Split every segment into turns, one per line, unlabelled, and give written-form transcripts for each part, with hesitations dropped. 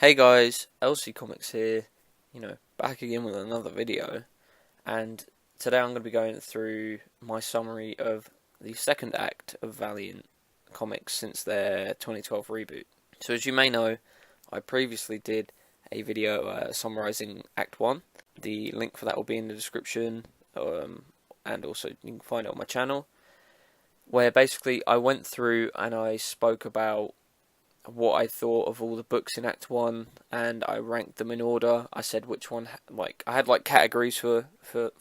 Hey guys, LC Comics here, back again with another video, and today I'm going to be going through my summary of the second act of Valiant comics since their 2012 reboot. So as you may know, I previously did a video summarizing Act 1. The link for that will be in the description, and also you can find it on my channel, where basically I went through and I spoke about what I thought of all the books in Act 1, and I ranked them in order. I said which one, I had categories for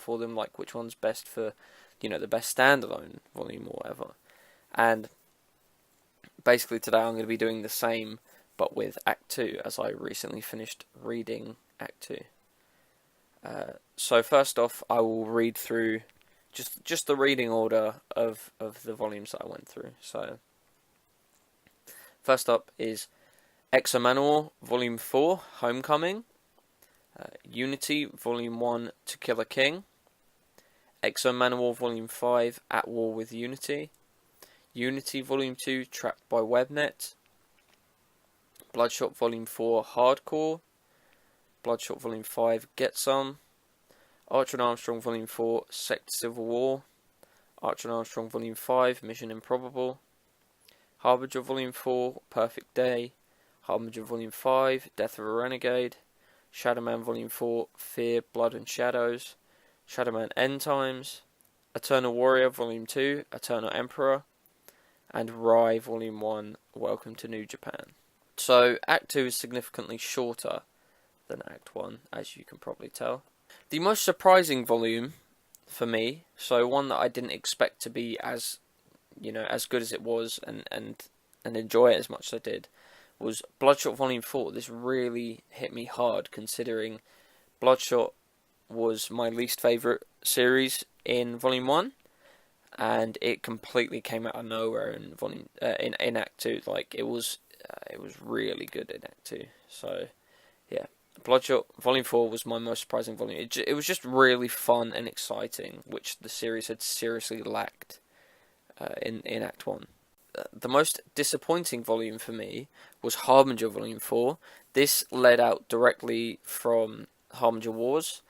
them, like which one's best for, the best standalone volume or whatever. And basically today I'm going to be doing the same, but with Act 2, as I recently finished reading Act 2. So first off, I will read through just the reading order of the volumes that I went through. So first up is Exo Manowar, Volume 4, Homecoming. Unity, Volume 1, To Kill a King. Exo Manowar, Volume 5, At War with Unity. Unity, Volume 2, Trapped by Webnet. Bloodshot, Volume 4, Hardcore. Bloodshot, Volume 5, Get Some. Archer and Armstrong, Volume 4, Sect Civil War. Archer and Armstrong, Volume 5, Mission Improbable. Harbinger Volume 4, Perfect Day. Harbinger Volume 5, Death of a Renegade. Shadowman Volume 4, Fear, Blood and Shadows. Shadowman End Times. Eternal Warrior Volume 2, Eternal Emperor. And Rai Volume 1, Welcome to New Japan. So Act 2 is significantly shorter than Act 1, as you can probably tell. The most surprising volume for me, so one that I didn't expect to be as good as it was and enjoy it as much as I did, was Bloodshot Volume 4. This really hit me hard, considering Bloodshot was my least favourite series in Volume 1, and it completely came out of nowhere in in Act 2. It was really good in Act 2. So yeah, Bloodshot Volume 4 was my most surprising volume. It was just really fun and exciting, which the series had seriously lacked in Act 1. The most disappointing volume for me was Harbinger Volume 4. This led out directly from Harbinger Wars,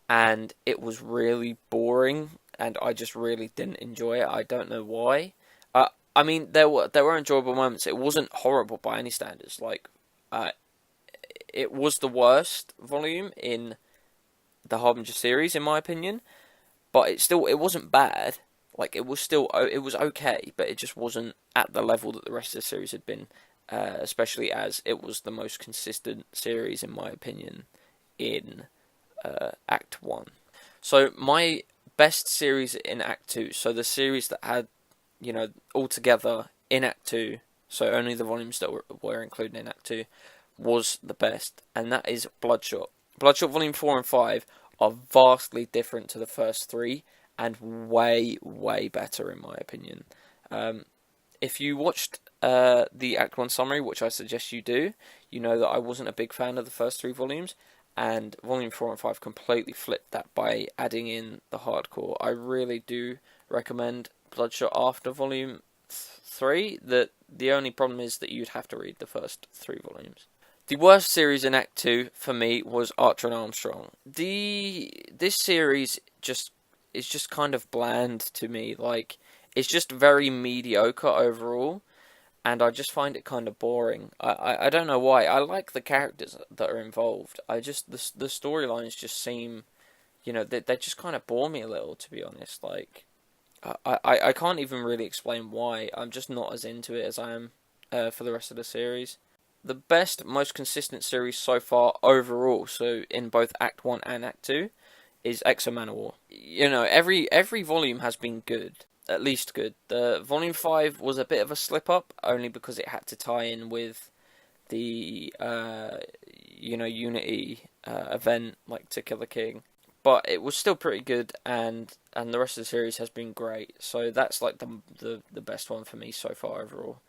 and it was really boring, and I just really didn't enjoy it. I don't know why. I mean, there were enjoyable moments. It wasn't horrible by any standards. It was the worst volume in the Harbinger series, in my opinion, but it wasn't bad. It was okay, but it just wasn't at the level that the rest of the series had been, especially as it was the most consistent series, in my opinion, in Act 1. So my best series in Act 2, so the series that had, all together in Act 2, so only the volumes that were included in Act 2, was the best, and that is Bloodshot. Bloodshot Volume 4 and 5 are vastly different to the first three, and way, way better in my opinion. If you watched the Act 1 summary, which I suggest you do, you know that I wasn't a big fan of the first three volumes, and Volume 4 and 5 completely flipped that by adding in the hardcore. I really do recommend Bloodshot after Volume 3. The only problem is that you'd have to read the first three volumes. The worst series in Act 2 for me was Archer and Armstrong. This series is just kind of bland to me. It's just very mediocre overall, and I just find it kind of boring. I don't know why. I like the characters that are involved. The storylines just seem, they just kind of bore me a little, to be honest. I can't even really explain why. I'm just not as into it as I am for the rest of the series. The best, most consistent series so far overall, so in both Act 1 and Act 2, is Exo Manowar. Every volume has been good, at least good. The Volume 5 was a bit of a slip up, only because it had to tie in with the Unity event, To Kill a King. But it was still pretty good, and the rest of the series has been great. So that's the best one for me so far overall.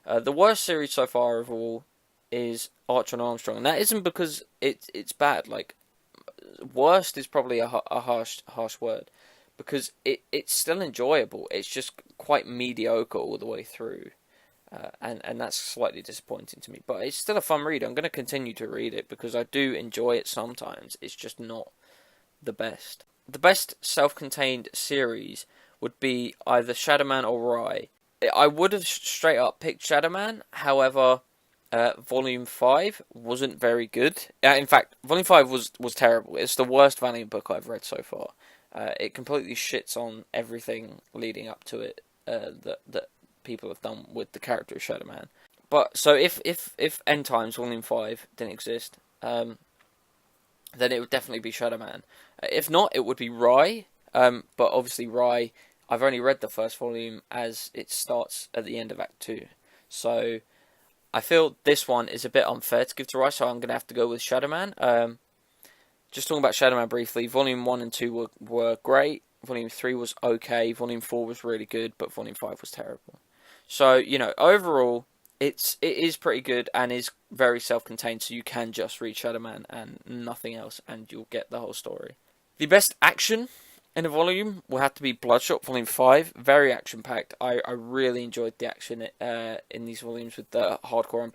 The worst series so far overall is Archer and Armstrong, and that isn't because it's bad. Worst is probably a harsh word, because it's still enjoyable. It's just quite mediocre all the way through. and that's slightly disappointing to me. But it's still a fun read. I'm going to continue to read it because I do enjoy it sometimes. It's just not the best. The best self-contained series would be either Shadowman or Rye. I would have straight up picked Shadowman, however, Volume 5 wasn't very good. In fact, Volume 5 was terrible. It's the worst Valiant book I've read so far. It completely shits on everything leading up to it that people have done with the character of Shadowman. But so if End Times Volume 5 didn't exist, then it would definitely be Shadowman. If not, it would be Rye. But obviously Rye, I've only read the first volume as it starts at the end of Act 2. So I feel this one is a bit unfair to give to Rye, so I'm going to have to go with Shadowman. Just talking about Shadowman briefly, Volume 1 and 2 were great. Volume 3 was okay. Volume 4 was really good, but Volume 5 was terrible. So, overall, it is pretty good and is very self-contained, so you can just read Shadowman and nothing else, and you'll get the whole story. The best action in a volume will have to be Bloodshot Volume 5. Very action-packed. I really enjoyed the action in these volumes with the hardcore and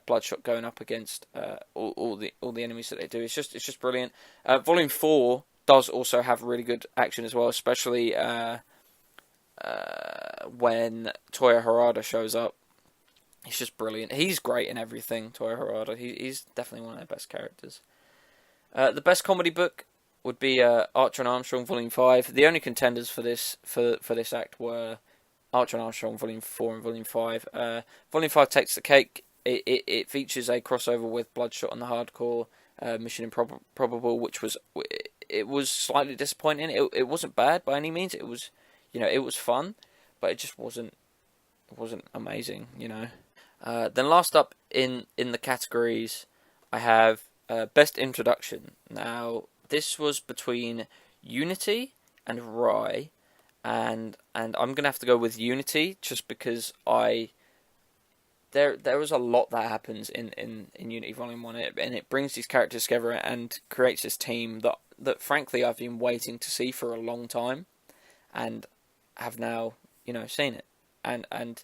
Bloodshot going up against all the enemies that they do. It's just brilliant. Volume 4 does also have really good action as well, especially when Toya Harada shows up. He's just brilliant. He's great in everything, Toya Harada. He's definitely one of their best characters. The best comedy book would be Archer and Armstrong Volume 5. The only contenders for this act were Archer and Armstrong Volume 4 and Volume 5. Volume 5 takes the cake. It features a crossover with Bloodshot and the hardcore Mission Improbable, which was slightly disappointing. It wasn't bad by any means. It was fun, but it just wasn't amazing. Then last up in the categories, I have best introduction. Now this was between Unity and Rye, and I'm gonna have to go with Unity just because there was a lot that happens in Unity Volume 1, and it brings these characters together and creates this team that frankly I've been waiting to see for a long time, and have now seen it, and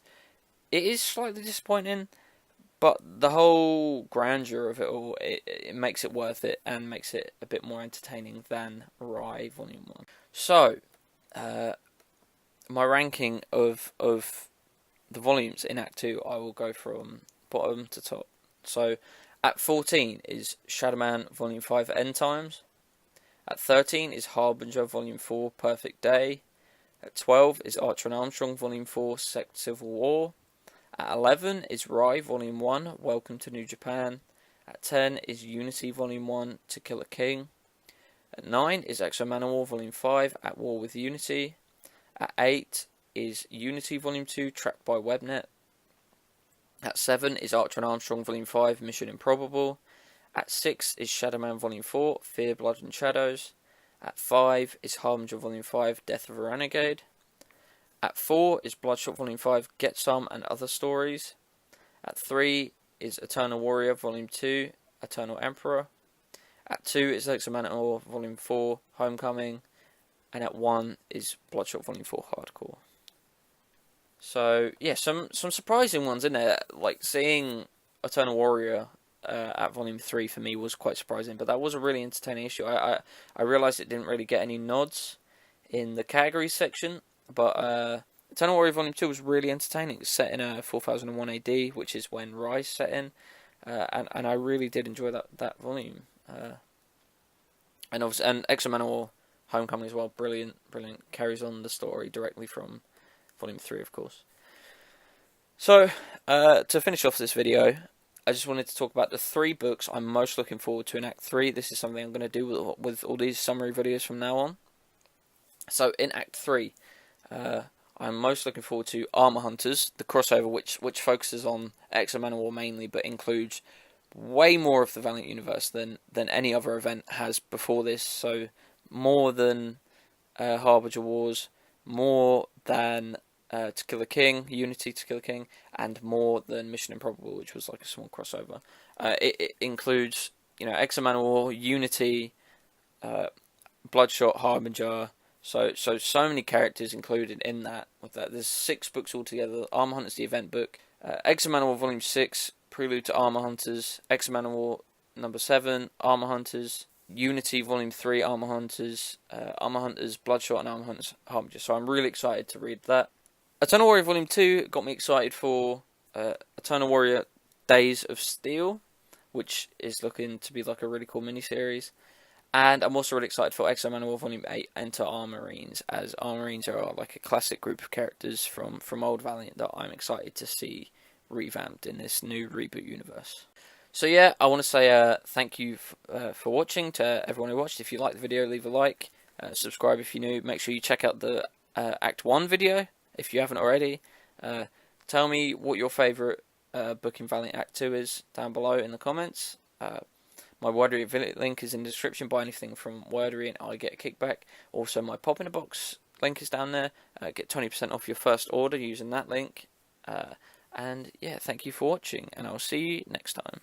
it is slightly disappointing, but the whole grandeur of it all, it makes it worth it and makes it a bit more entertaining than Rye Volume 1. So, my ranking of the volumes in Act 2, I will go from bottom to top. So, at 14 is Shadowman Volume 5 End Times. At 13 is Harbinger Volume 4 Perfect Day. At 12 is Archer and Armstrong Volume 4 Sect Civil War. At 11 is Rye Volume 1 Welcome to New Japan. At 10 is Unity Volume 1 To Kill a King. At 9 is Exo Manowar Volume 5 At War with Unity. At 8 is Unity Volume 2 Trapped by Webnet. At 7 is Archer and Armstrong Volume 5 Mission Improbable. At 6 is Shadowman Volume 4 Fear, Blood and Shadows. At 5 is Harbinger Volume 5 Death of a Renegade. At 4 is Bloodshot Volume 5 Get Some and Other Stories. At 3 is Eternal Warrior Volume 2 Eternal Emperor. At 2 is Exo Manowar Volume 4 Homecoming. And at 1 is Bloodshot Volume 4 Hardcore. So, yeah, some surprising ones in there. Like, seeing Eternal Warrior at Volume 3 for me was quite surprising, but that was a really entertaining issue. I realised it didn't really get any nods in the categories section, but Eternal Warrior Volume 2 was really entertaining. It's set in 4001 AD, which is when Rise set in, and I really did enjoy that volume. And obviously, and Exo Manowar Homecoming as well, brilliant, carries on the story directly from Volume 3, of course. So, to finish off this video, I just wanted to talk about the 3 books I'm most looking forward to in Act 3. This is something I'm going to do with all these summary videos from now on. So, in Act 3, I'm most looking forward to Armor Hunters, the crossover which focuses on Exo Manowar mainly, but includes way more of the Valiant universe than any other event has before this. So, more than Harbinger Wars, more than To Kill a King, Unity To Kill a King, and more than Mission Improbable, which was like a small crossover. It includes, Exo Manowar, Unity, Bloodshot, Harbinger, So many characters included in that. With that, there's 6 books altogether. Armor Hunters, the event book. X of Manowar Volume 6, Prelude to Armor Hunters. X of Manowar number 7, Armor Hunters. Unity Volume 3, Armor Hunters. Armor Hunters, Bloodshot, and Armor Hunters Harbinger. So I'm really excited to read that. Eternal Warrior Volume 2 got me excited for Eternal Warrior Days of Steel, which is looking to be like a really cool miniseries. And I'm also really excited for X of Manowar Volume 8, Enter Armorines, as Armorines are like a classic group of characters from old Valiant that I'm excited to see revamped in this new reboot universe. So yeah, I want to say thank you for watching to everyone who watched. If you liked the video, leave a like, subscribe if you're new. Make sure you check out the Act 1 video if you haven't already. Tell me what your favourite book in Valiant Act 2 is down below in the comments. My Wordery affiliate link is in the description. Buy anything from Wordery and I get a kickback. Also, my Pop in a Box link is down there. Get 20% off your first order using that link. And yeah, thank you for watching, and I'll see you next time.